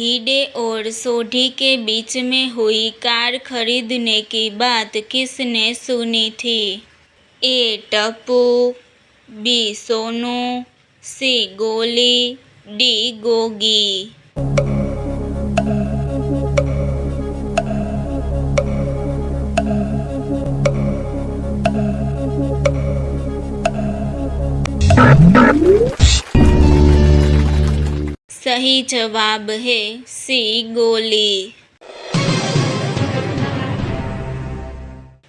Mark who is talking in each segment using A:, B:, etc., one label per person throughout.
A: भिड़े और सोढ़ी के बीच में हुई कार खरीदने की बात किसने सुनी थी? ए. टप्पू, बी. सोनू, सी. गोली, डी. गोगी। सही जवाब है सी. गोली।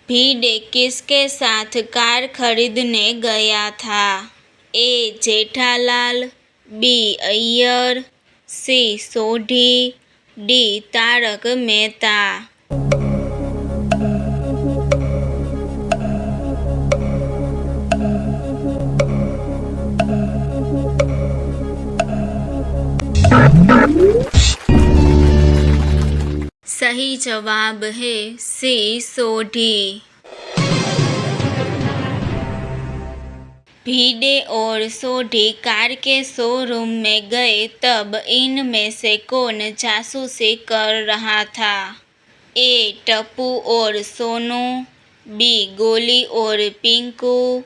A: भिड़े किसके साथ कार खरीदने गया था? ए. जेठालाल, बी. अय्यर, सी. सोढ़ी, डी. तारक मेहता। सही जवाब है सी. सोढ़ी। भिड़े और सोढ़ी कार के शोरूम में गए तब इनमें से कौन जासूसी कर रहा था? ए. टप्पू और सोनू, बी. गोली और पिंकू,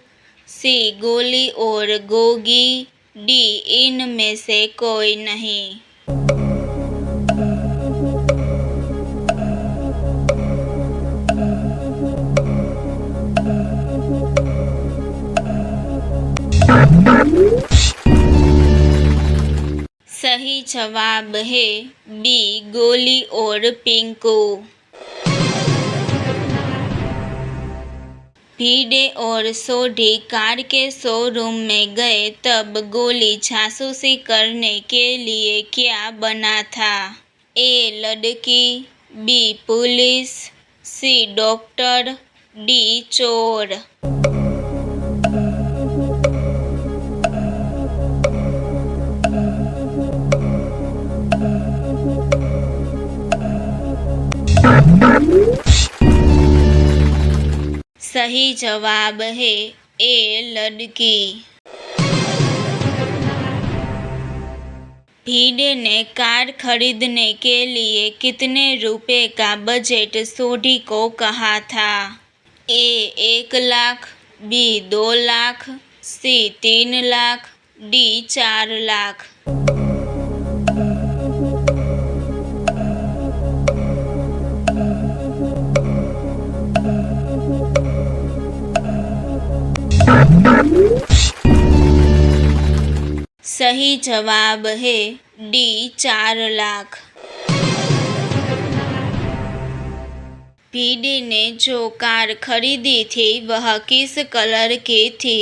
A: सी. गोली और गोगी, डी. इनमें से कोई नहीं। सही जवाब है बी. गोली और पिंकू। भिड़े और सोढ़ी कार के शोरूम में गए तब गोली जासूसी करने के लिए क्या बना था? ए. लड़की, B. Police, C. Doctor, D. चोर। सही जवाब है ए. लड़की। भिड़े ने कार खरीदने के लिए कितने रुपए का बजट सोढ़ी को कहा था? ए. 1 लाख, बी. 2 लाख, सी. 3 लाख, डी. 4 लाख। सही जवाब है डी. 4 लाख। भिड़े ने जो कार खरीदी थी वह किस कलर की थी?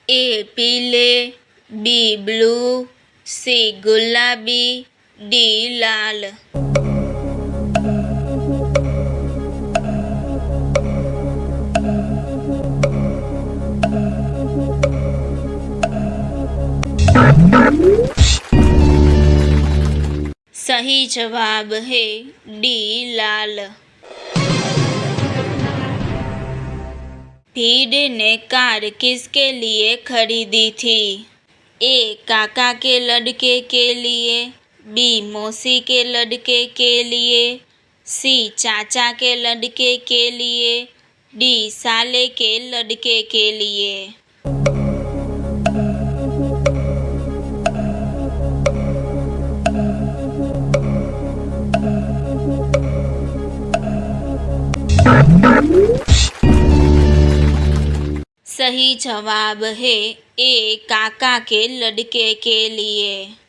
A: ए. पीले, बी. ब्लू, सी. गुलाबी, डी. लाल। सही जवाब है डी. लाल। भिड़े ने कार किसके लिए खरीदी थी? ए. काका के लड़के के लिए, बी. मौसी के लड़के के लिए, सी. चाचा के लड़के के लिए, डी. साले के लड़के के लिए। सही जवाब है ए. काका के लड़के के लिए।